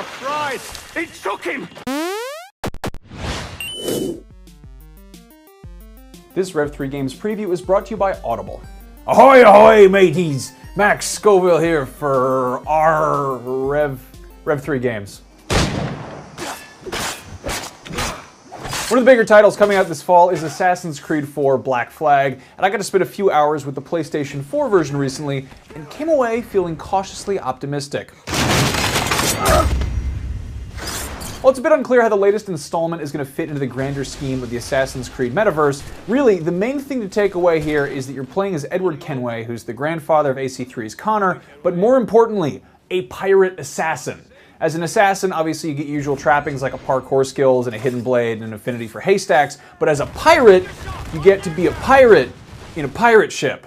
our prize! It took him! This Rev 3 Games preview is brought to you by Audible. Ahoy, ahoy, mateys! Max Scoville here for our Rev 3 Games. One of the bigger titles coming out this fall is Assassin's Creed 4 Black Flag, and I got to spend a few hours with the PlayStation 4 version recently and came away feeling cautiously optimistic. While it's a bit unclear how the latest installment is going to fit into the grander scheme of the Assassin's Creed metaverse, really, the main thing to take away here is that you're playing as Edward Kenway, who's the grandfather of AC3's Connor, but more importantly, a pirate assassin. As an assassin, obviously you get usual trappings like a parkour skills and a hidden blade and an affinity for haystacks, but as a pirate, you get to be a pirate in a pirate ship.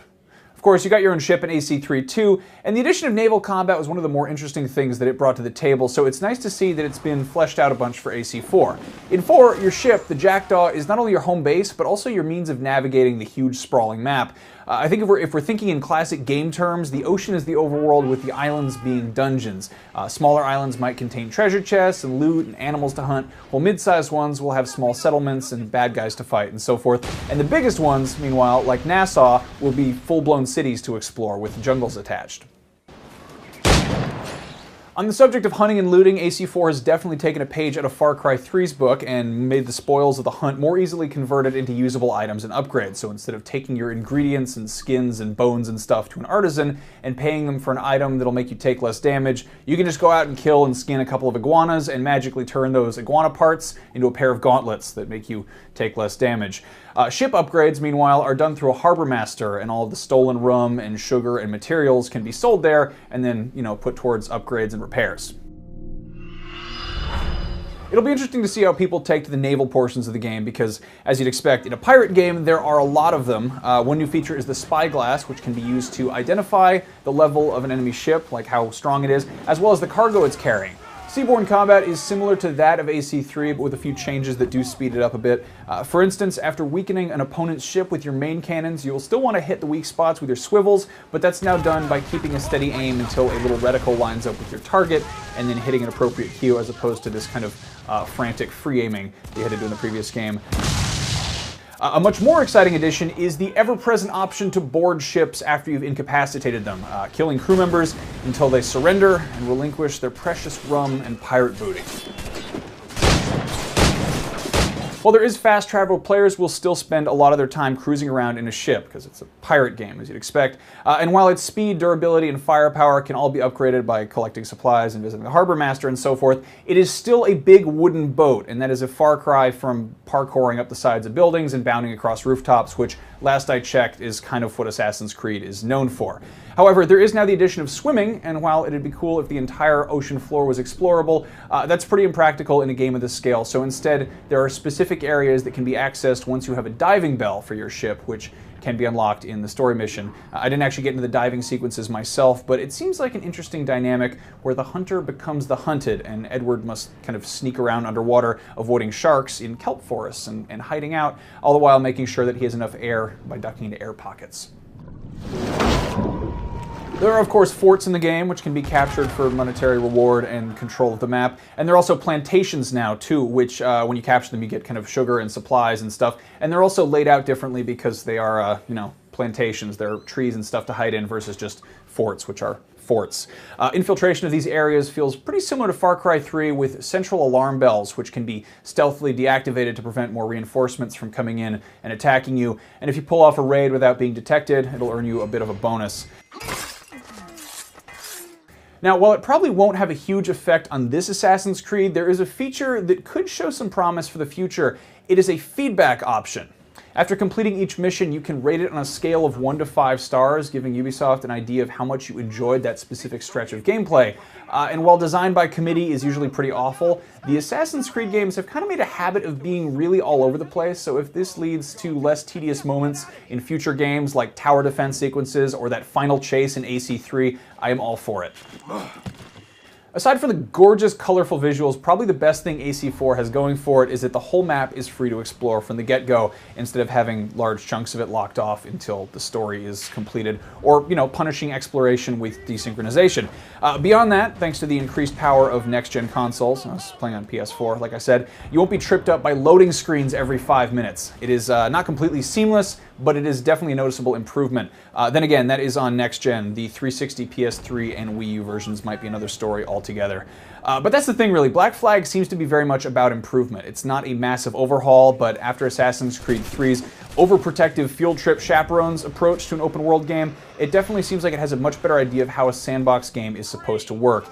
Of course, you got your own ship in AC3 too, and the addition of naval combat was one of the more interesting things that it brought to the table, so it's nice to see that it's been fleshed out a bunch for AC4. In 4, your ship, the Jackdaw, is not only your home base, but also your means of navigating the huge sprawling map. I think if we're thinking in classic game terms, the ocean is the overworld with the islands being dungeons. Smaller islands might contain treasure chests and loot and animals to hunt, while mid-sized ones will have small settlements and bad guys to fight and so forth. And the biggest ones, meanwhile, like Nassau, will be full-blown cities to explore with jungles attached. On the subject of hunting and looting, AC4 has definitely taken a page out of Far Cry 3's book and made the spoils of the hunt more easily converted into usable items and upgrades. So instead of taking your ingredients and skins and bones and stuff to an artisan and paying them for an item that'll make you take less damage, you can just go out and kill and skin a couple of iguanas and magically turn those iguana parts into a pair of gauntlets that make you take less damage. Ship upgrades, meanwhile, are done through a harbor master, and all of the stolen rum and sugar and materials can be sold there and then, put towards upgrades and repairs. It'll be interesting to see how people take to the naval portions of the game because, as you'd expect, in a pirate game, there are a lot of them. One new feature is the spyglass, which can be used to identify the level of an enemy ship, like how strong it is, as well as the cargo it's carrying. Seaborne combat is similar to that of AC3, but with a few changes that do speed it up a bit. For instance, after weakening an opponent's ship with your main cannons, you'll still want to hit the weak spots with your swivels, but that's now done by keeping a steady aim until a little reticle lines up with your target, and then hitting an appropriate cue as opposed to this kind of frantic free aiming that you had to do in the previous game. A much more exciting addition is the ever-present option to board ships after you've incapacitated them, killing crew members until they surrender and relinquish their precious rum and pirate booty. While there is fast travel, players will still spend a lot of their time cruising around in a ship, because it's a pirate game, as you'd expect. And while its speed, durability, and firepower can all be upgraded by collecting supplies and visiting the harbor master and so forth, it is still a big wooden boat, and that is a far cry from parkouring up the sides of buildings and bounding across rooftops, which, last I checked, is kind of what Assassin's Creed is known for. However, there is now the addition of swimming, and while it'd be cool if the entire ocean floor was explorable, that's pretty impractical in a game of this scale, so instead there are specific areas that can be accessed once you have a diving bell for your ship, which can be unlocked in the story mission. I didn't actually get into the diving sequences myself, but it seems like an interesting dynamic where the hunter becomes the hunted, and Edward must kind of sneak around underwater, avoiding sharks in kelp forests and hiding out, all the while making sure that he has enough air by ducking into air pockets. There are, of course, forts in the game, which can be captured for monetary reward and control of the map. And there are also plantations now, too, which, when you capture them, you get kind of sugar and supplies and stuff. And they're also laid out differently because they are, plantations. There are trees and stuff to hide in versus just forts, which are forts. Infiltration of these areas feels pretty similar to Far Cry 3 with central alarm bells, which can be stealthily deactivated to prevent more reinforcements from coming in and attacking you. And if you pull off a raid without being detected, it'll earn you a bit of a bonus. Now, while it probably won't have a huge effect on this Assassin's Creed, there is a feature that could show some promise for the future. It is a feedback option. After completing each mission, you can rate it on a scale of 1 to 5 stars, giving Ubisoft an idea of how much you enjoyed that specific stretch of gameplay. And while designed by committee is usually pretty awful, the Assassin's Creed games have kind of made a habit of being really all over the place, so if this leads to less tedious moments in future games like tower defense sequences or that final chase in AC3, I am all for it. Aside from the gorgeous, colorful visuals, probably the best thing AC4 has going for it is that the whole map is free to explore from the get-go, instead of having large chunks of it locked off until the story is completed, or, you know, punishing exploration with desynchronization. Beyond that, thanks to the increased power of next-gen consoles, I was playing on PS4, like I said, you won't be tripped up by loading screens every 5 minutes. It is not completely seamless, but it is definitely a noticeable improvement. Then again, that is on next-gen. The 360, PS3, and Wii U versions might be another story altogether. But that's the thing, really. Black Flag seems to be very much about improvement. It's not a massive overhaul, but after Assassin's Creed 3's overprotective field trip chaperones approach to an open-world game, it definitely seems like it has a much better idea of how a sandbox game is supposed to work.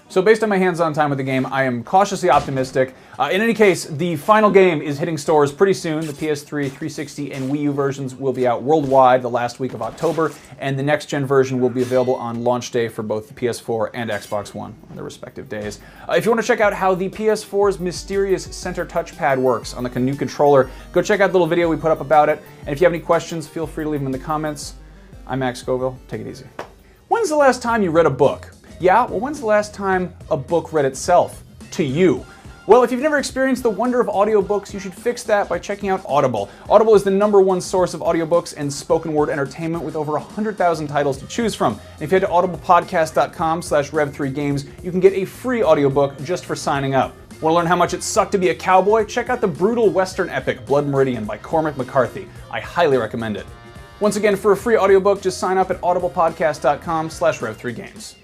So based on my hands-on time with the game, I am cautiously optimistic. In any case, the final game is hitting stores pretty soon. The PS3, 360, and Wii U versions will be out worldwide the last week of October, and the next-gen version will be available on launch day for both the PS4 and Xbox One on their respective days. If you want to check out how the PS4's mysterious center touchpad works on the new controller, go check out the little video we put up about it. And if you have any questions, feel free to leave them in the comments. I'm Max Scoville. Take it easy. When's the last time you read a book? Yeah, well, when's the last time a book read itself to you? Well, if you've never experienced the wonder of audiobooks, you should fix that by checking out Audible. Audible is the #1 source of audiobooks and spoken word entertainment with over 100,000 titles to choose from. And if you head to audiblepodcast.com/rev3games, you can get a free audiobook just for signing up. Want to learn how much it sucked to be a cowboy? Check out the brutal Western epic Blood Meridian by Cormac McCarthy. I highly recommend it. Once again, for a free audiobook, just sign up at audiblepodcast.com/rev3games.